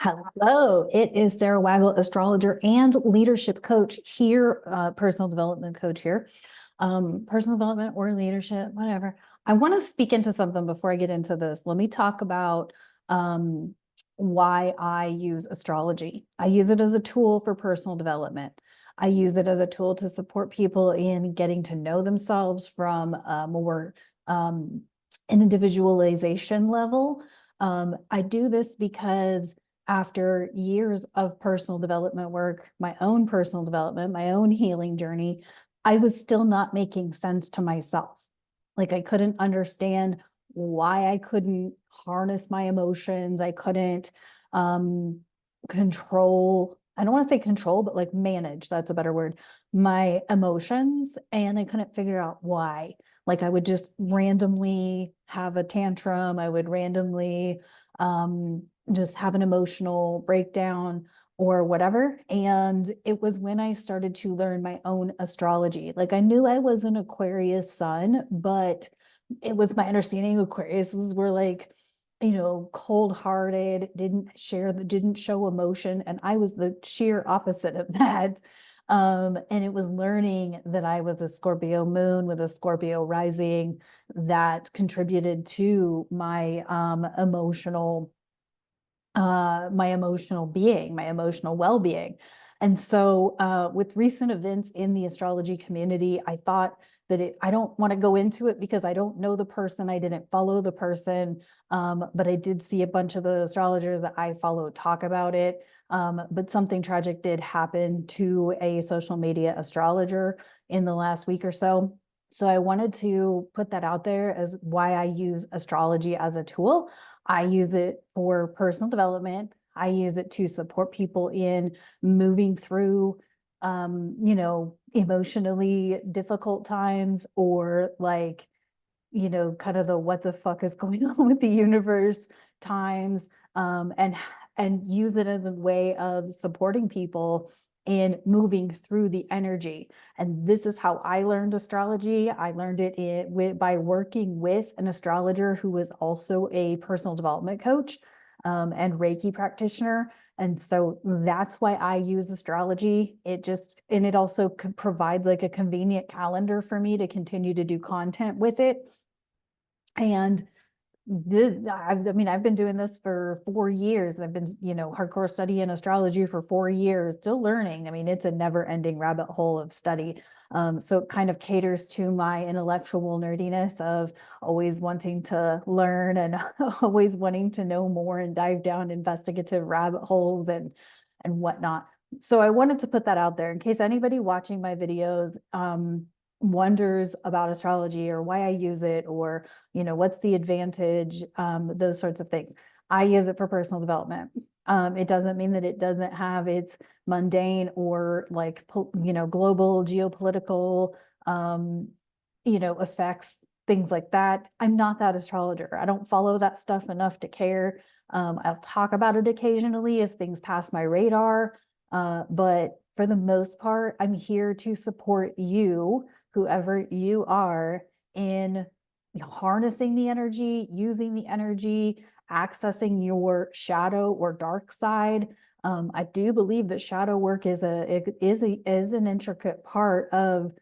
Hello, it is Sarah Waggle, astrologer and leadership coach here, personal development coach here, personal development or leadership, whatever. I want to speak into something before I get into this. Let me talk about why I use astrology. I use it as a tool for personal development. I use it as a tool to support people in getting to know themselves from a more individualization level. I do this because after years of personal development work, my own personal development, my own healing journey, I was still not making sense to myself. Like I couldn't understand why I couldn't harness my emotions. I couldn't control, I don't want to say control, but like manage, that's a better word, my emotions. And I couldn't figure out why. Like I would just randomly have a tantrum. I would randomly just have an emotional breakdown or whatever. And it was when I started to learn my own astrology. Like I knew I was an Aquarius sun, but it was my understanding Aquariuses were like, cold-hearted, didn't show emotion. And I was the sheer opposite of that. And it was learning that I was a Scorpio moon with a Scorpio rising that contributed to my emotional being, my emotional well-being. And so with recent events in the astrology community, I thought that I don't want to go into it because I don't know the person. I didn't follow the person, but I did see a bunch of the astrologers that I follow talk about it. But something tragic did happen to a social media astrologer in the last week or so. So I wanted to put that out there as why I use astrology as a tool. I use it for personal development. I use it to support people in moving through, emotionally difficult times or like, kind of the what the fuck is going on with the universe times, and use it as a way of supporting people in moving through the energy. And this is how I learned astrology. I learned it by working with an astrologer who was also a personal development coach and Reiki practitioner. And so that's why I use astrology. It also provides like a convenient calendar for me to continue to do content with it. And I've been doing this for 4 years. I've been, hardcore studying astrology for 4 years, still learning. I mean, it's a never ending rabbit hole of study. So it kind of caters to my intellectual nerdiness of always wanting to learn and always wanting to know more and dive down investigative rabbit holes and whatnot. So I wanted to put that out there in case anybody watching my videos, wonders about astrology or why I use it, or what's the advantage, those sorts of things. I use it for personal development. It doesn't mean that it doesn't have its mundane or like global geopolitical effects, things like that. I'm not that astrologer. I don't follow that stuff enough to care. I'll talk about it occasionally if things pass my radar, but for the most part, I'm here to support you, whoever you are, in harnessing the energy, using the energy, accessing your shadow or dark side. I do believe that shadow work is an intricate part of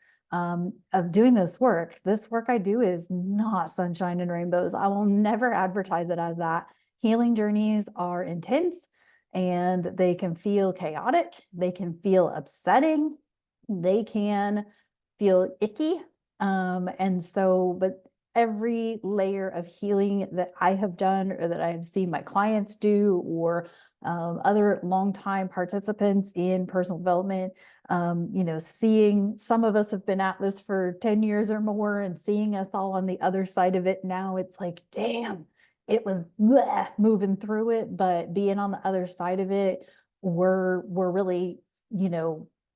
doing this work. This work I do is not sunshine and rainbows. I will never advertise it as that. Healing journeys are intense and they can feel chaotic. They can feel upsetting. They can feel icky. But every layer of healing that I have done or that I have seen my clients do, or other longtime participants in personal development, seeing some of us have been at this for 10 years or more and seeing us all on the other side of it now, it's like, damn, it was bleh, moving through it, but being on the other side of it, we're really,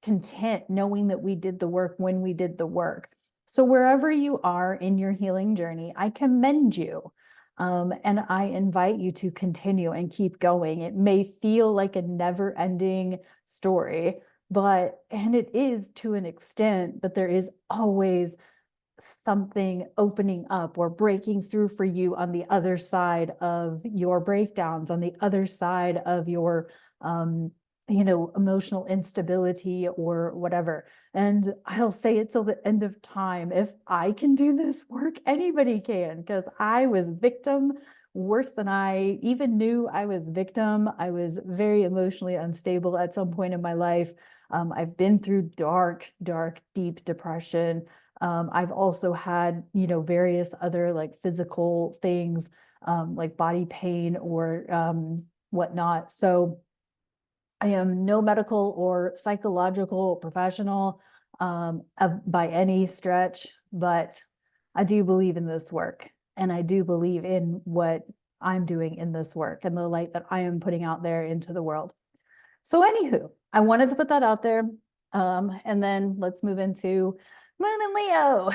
content knowing that we did the work when we did the work. So wherever you are in your healing journey, I commend you. And I invite you to continue and keep going. It may feel like a never-ending story, and it is to an extent, but there is always something opening up or breaking through for you on the other side of your breakdowns, on the other side of your emotional instability or whatever. And I'll say it till the end of time. If I can do this work, anybody can, because I was victim worse than I even knew I was victim. I was very emotionally unstable at some point in my life. I've been through dark, dark, deep depression. I've also had, various other like physical things, like body pain or whatnot. So I am no medical or psychological professional by any stretch, but I do believe in this work. And I do believe in what I'm doing in this work and the light that I am putting out there into the world. So, anywho, I wanted to put that out there. And then let's move into Moon and Leo.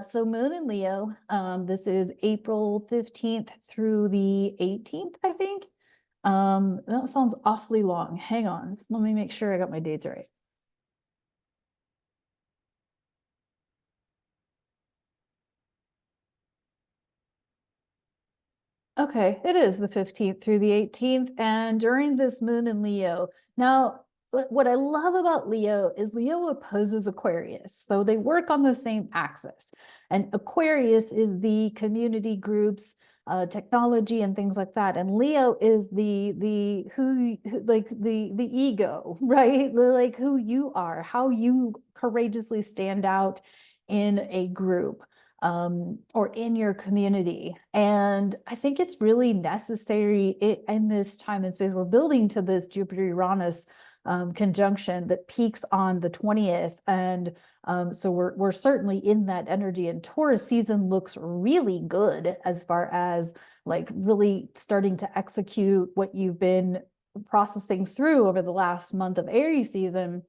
So Moon and Leo, this is April 15th through the 18th, I think. That sounds awfully long. Hang on. Let me make sure I got my dates right. Okay, it is the 15th through the 18th, and during this moon in Leo. Now, what I love about Leo is Leo opposes Aquarius, so they work on the same axis. And Aquarius is the community groups, technology, and things like that. And Leo is the like the ego, right? Like who you are, how you courageously stand out in a group or in your community. And I think it's really necessary in this time and space. We're building to this Jupiter Uranus conjunction that peaks on the 20th. And so we're certainly in that energy. And Taurus season looks really good as far as like really starting to execute what you've been processing through over the last month of Aries season.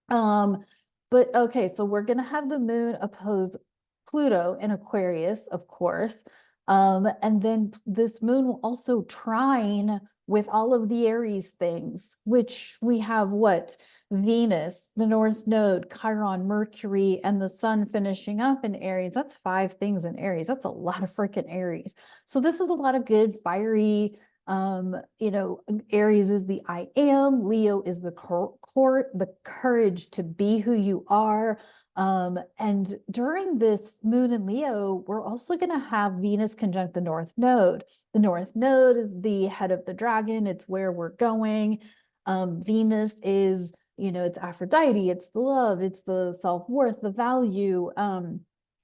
But okay, so we're gonna have the moon opposed Pluto in Aquarius, of course. And then this moon will also trine with all of the Aries things, which we have what? Venus, the North Node, Chiron, Mercury, and the Sun finishing up in Aries. That's 5 things in Aries. That's a lot of freaking Aries. So this is a lot of good, fiery, Aries is the I am, Leo is the court, the courage to be who you are. And during this moon in Leo, we're also going to have Venus conjunct the North Node. The North Node is the head of the dragon. It's where we're going. Venus is, it's Aphrodite, it's the love, it's the self-worth, the value, and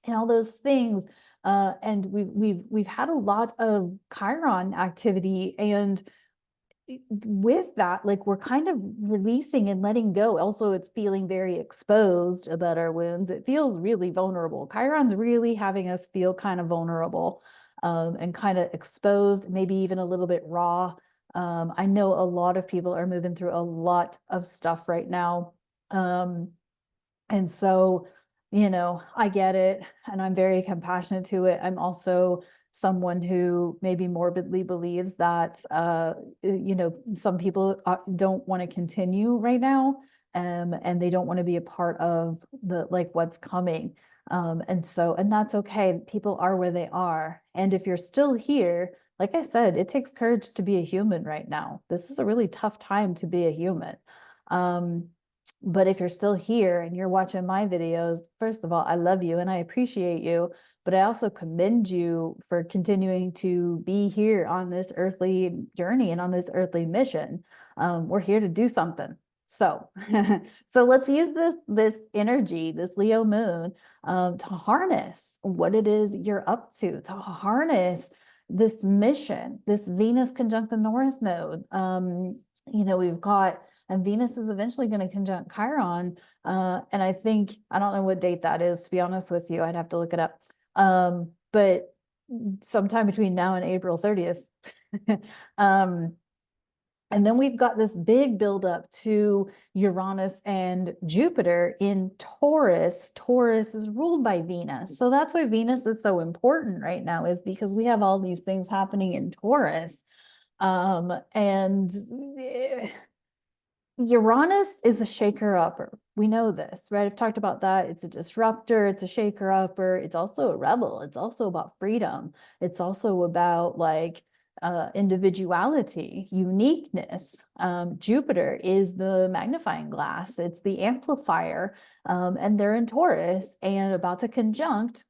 all those things. And we've had a lot of Chiron activity, and with that, like we're kind of releasing and letting go. Also, it's feeling very exposed about our wounds. It feels really vulnerable. Chiron's really having us feel kind of vulnerable, and kind of exposed, maybe even a little bit raw. I know a lot of people are moving through a lot of stuff right now. And so, I get it, and I'm very compassionate to it. I'm also someone who maybe morbidly believes that, some people don't want to continue right now, and they don't want to be a part of the like what's coming. And that's okay. People are where they are. And if you're still here, like I said, it takes courage to be a human right now. This is a really tough time to be a human. But if you're still here and you're watching my videos, first of all, I love you and I appreciate you, but I also commend you for continuing to be here on this earthly journey and on this earthly mission. We're here to do something. So, so let's use this energy, this Leo moon, to harness what it is you're up to harness this mission, this Venus conjunct the North Node. We've got, and Venus is eventually going to conjunct Chiron. And I think, I don't know what date that is, to be honest with you. I'd have to look it up. But sometime between now and April 30th. And then we've got this big buildup to Uranus and Jupiter in Taurus. Taurus is ruled by Venus. So that's why Venus is so important right now, is because we have all these things happening in Taurus. And Uranus is a shaker-upper. We know this, right? I've talked about that. It's a disruptor, it's a shaker-upper, it's also a rebel, it's also about freedom. It's also about like individuality, uniqueness. Jupiter is the magnifying glass, it's the amplifier, and they're in Taurus and about to conjunct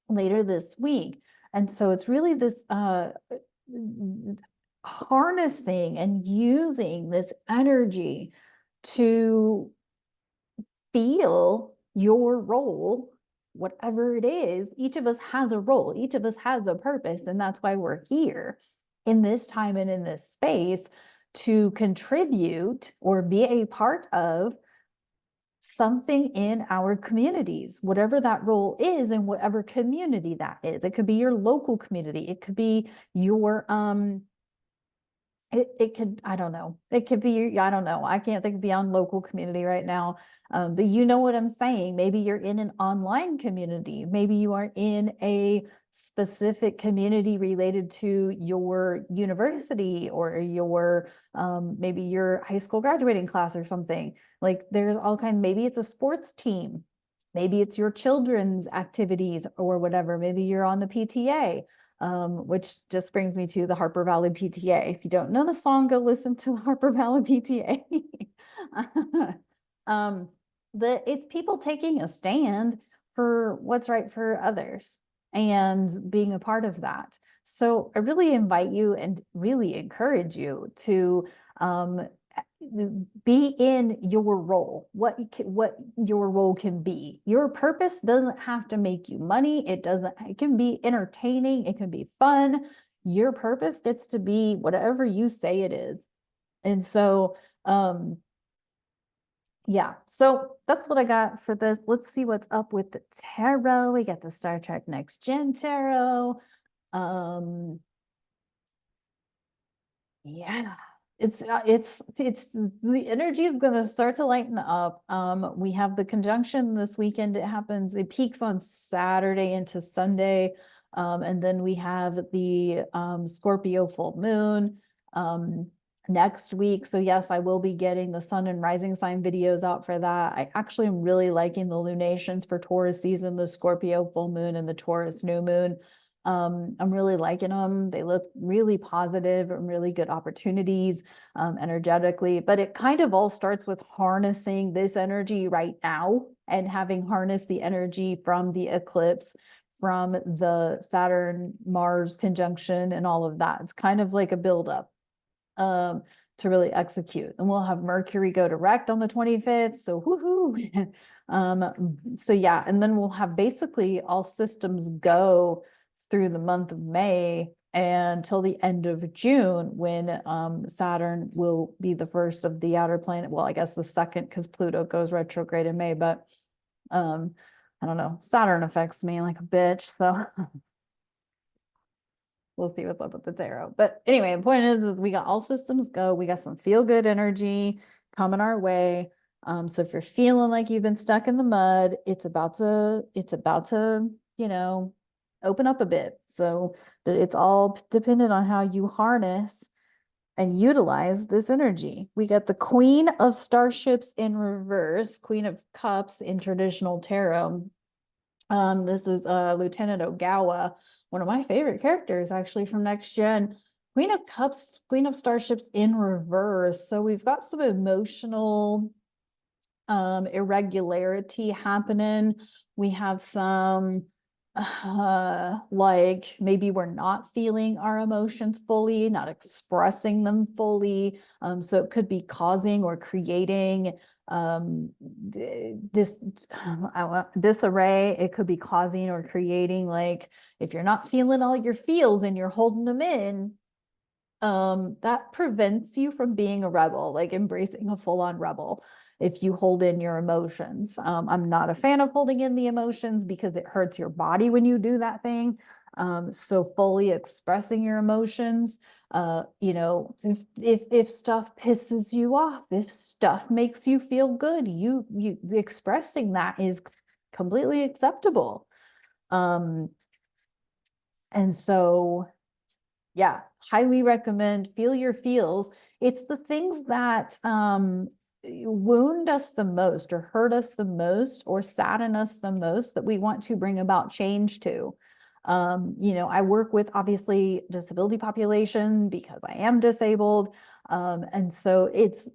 later this week. And so it's really this harnessing and using this energy to feel your role, whatever it is. Each of us has a role, each of us has a purpose, and that's why we're here in this time and in this space to contribute or be a part of something in our communities, whatever that role is, and whatever community that is. It could be your local community, it could be your it could, I don't know. It could be, I don't know. I can't think beyond local community right now. But you know what I'm saying? Maybe you're in an online community. Maybe you are in a specific community related to your university or your, maybe your high school graduating class or something. Like there's all kind, maybe it's a sports team. Maybe it's your children's activities or whatever. Maybe you're on the PTA. Which just brings me to the Harper Valley PTA. If you don't know the song, go listen to the Harper Valley PTA. It's people taking a stand for what's right for others and being a part of that. So I really invite you and really encourage you to be in your role, what your role can be. Your purpose doesn't have to make you money. It can be entertaining. It can be fun. Your purpose gets to be whatever you say it is. And so, yeah, so that's what I got for this. Let's see what's up with the tarot. We got the Star Trek Next Gen tarot. Yeah, it's the energy is going to start to lighten up. We have the conjunction this weekend. It peaks on Saturday into Sunday. And then we have the Scorpio full moon next week. So yes, I will be getting the sun and rising sign videos out for that. I actually am really liking the lunations for Taurus season, the Scorpio full moon and the Taurus new moon. I'm really liking them. They look really positive and really good opportunities energetically, but it kind of all starts with harnessing this energy right now and having harnessed the energy from the eclipse, from the Saturn Mars conjunction and all of that. It's kind of like a buildup to really execute. And we'll have Mercury go direct on the 25th. So woohoo. So yeah, and then we'll have basically all systems go through the month of May until the end of June, when Saturn will be the first of the outer planet. Well, I guess the second, because Pluto goes retrograde in May, but I don't know. Saturn affects me like a bitch, so we'll see what's up with the tarot. But anyway, the point is we got all systems go. We got some feel good energy coming our way. So if you're feeling like you've been stuck in the mud, it's about to, you know, open up a bit. So that it's all dependent on how you harness and utilize this energy. We got the Queen of Starships in reverse, Queen of Cups in traditional tarot. This is Lieutenant Ogawa, one of my favorite characters actually from Next Gen. Queen of Cups, Queen of Starships in reverse. So we've got some emotional irregularity happening. We have some like maybe we're not feeling our emotions fully, not expressing them fully. So it could be causing or creating disarray. It could be causing or creating, like if you're not feeling all your feels and you're holding them in, that prevents you from being a rebel, like embracing a full-on rebel. If you hold in your emotions, I'm not a fan of holding in the emotions because it hurts your body when you do that thing. So fully expressing your emotions, you know, if stuff pisses you off, if stuff makes you feel good, you expressing that is completely acceptable. And so yeah, highly recommend feel your feels. It's the things that wound us the most or hurt us the most or sadden us the most that we want to bring about change to. I work with obviously disability population because I am disabled. And so it's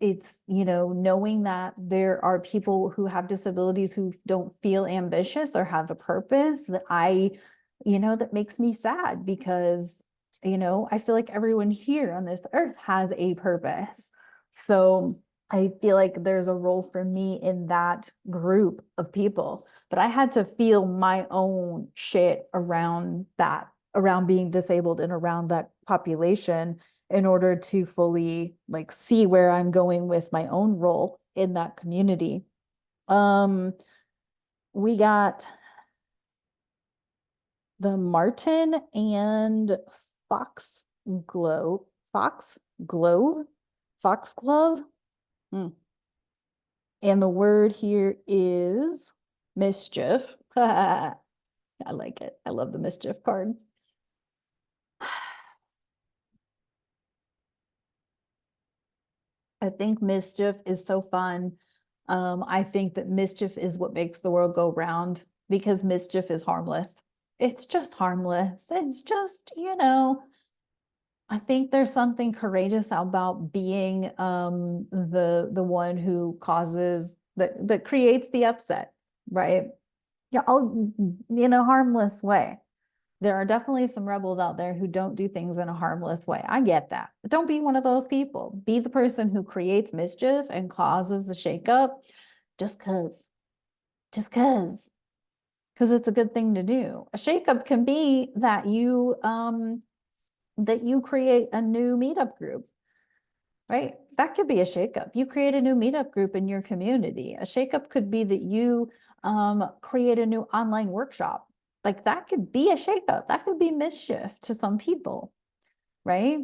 knowing that there are people who have disabilities who don't feel ambitious or have a purpose that makes me sad because, I feel like everyone here on this earth has a purpose. So I feel like there's a role for me in that group of people, but I had to feel my own shit around that, around being disabled and around that population in order to fully like see where I'm going with my own role in that community. Um, we got the marten and fox glove, foxglove. Hmm. And the word here is mischief. I like it. I love the mischief card. I think mischief is so fun. I think that mischief is what makes the world go round because mischief is harmless. It's just harmless. It's just, I think there's something courageous about being the one who causes that creates the upset, right? Yeah, in a harmless way. There are definitely some rebels out there who don't do things in a harmless way. I get that. But don't be one of those people. Be the person who creates mischief and causes the shakeup just because. Just because it's a good thing to do. A shakeup can be that you create a new meetup group, right? That could be a shakeup. You create a new meetup group in your community. A shakeup could be that you create a new online workshop. Like that could be a shakeup. That could be mischief to some people, right?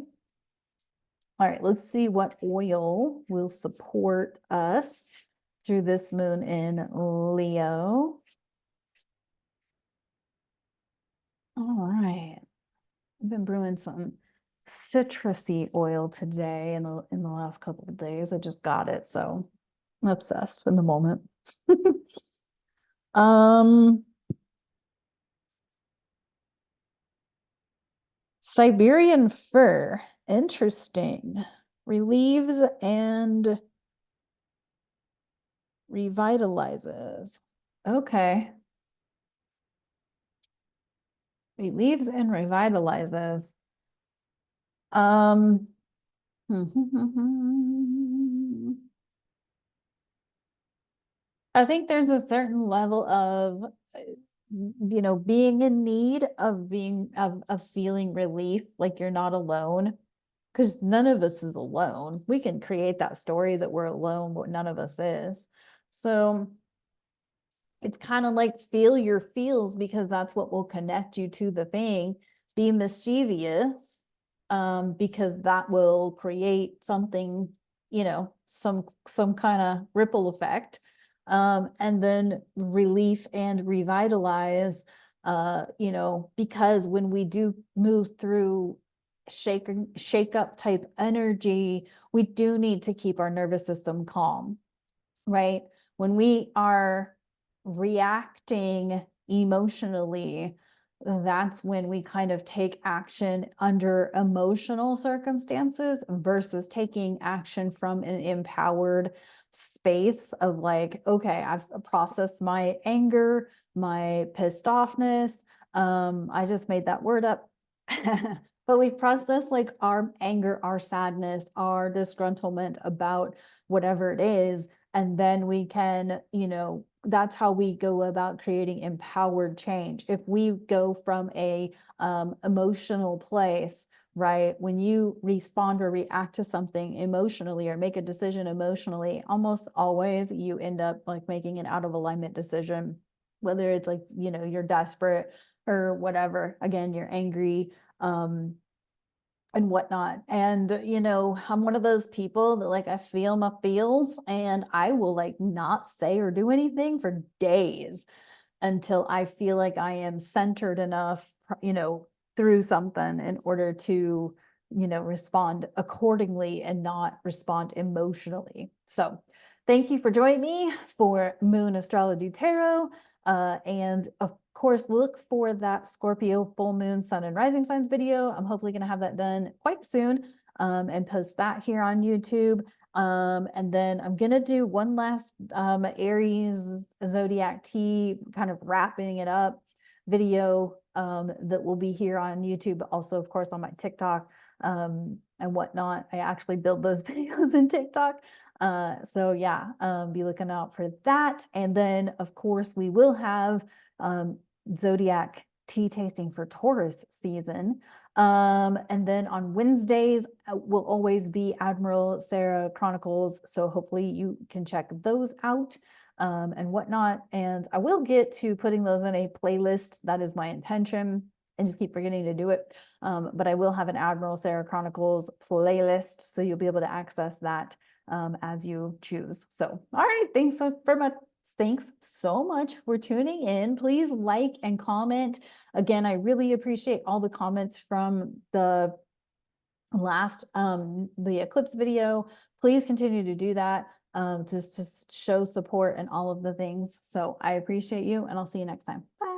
All right, let's see what oil will support us through this moon in Leo. All right. I've been brewing some citrusy oil today in the last couple of days. I just got it, so I'm obsessed in the moment. um Siberian fir. Interesting. Relieves and revitalizes. Okay. Relieves and revitalizes. Um I think there's a certain level of being in need of feeling relief, like you're not alone, because none of us is alone. We can create that story that we're alone, but none of us is. So it's kind of like feel your feels because that's what will connect you to the thing. Be mischievous, because that will create something, some kind of ripple effect. And then relief and revitalize, because when we do move through shake up type energy, we do need to keep our nervous system calm, right? When we are reacting emotionally, that's when we kind of take action under emotional circumstances versus taking action from an empowered space of like, okay, I've processed my anger, my pissed offness. I just made that word up. But we process like our anger, our sadness, our disgruntlement about whatever it is, and then we can, that's how we go about creating empowered change. If we go from a emotional place, right, when you respond or react to something emotionally or make a decision emotionally, almost always you end up like making an out of alignment decision, whether it's like, you're desperate or whatever. Again, you're angry, and whatnot. And, I'm one of those people that like I feel my feels and I will like not say or do anything for days until I feel like I am centered enough, through something in order to, respond accordingly and not respond emotionally. So Thank you for joining me for Moon Astrology Tarot. And of course, look for that Scorpio full moon, sun and rising signs video. I'm hopefully going to have that done quite soon and post that here on YouTube. And then I'm going to do one last Aries zodiac tea, kind of wrapping it up video that will be here on YouTube. Also, of course, on my TikTok and whatnot. I actually build those videos in TikTok. So yeah, be looking out for that. And then of course we will have zodiac tea tasting for Taurus season. And then on Wednesdays will always be Admiral Sarah Chronicles. So hopefully you can check those out and whatnot. And I will get to putting those in a playlist. That is my intention. And just keep forgetting to do it. But I will have an Admiral Sarah Chronicles playlist, so you'll be able to access that as you choose. So, all right, thanks so very much. Thanks so much for tuning in. Please like and comment. Again, I really appreciate all the comments from the last the eclipse video. Please continue to do that just to show support and all of the things. So I appreciate you, and I'll see you next time. Bye.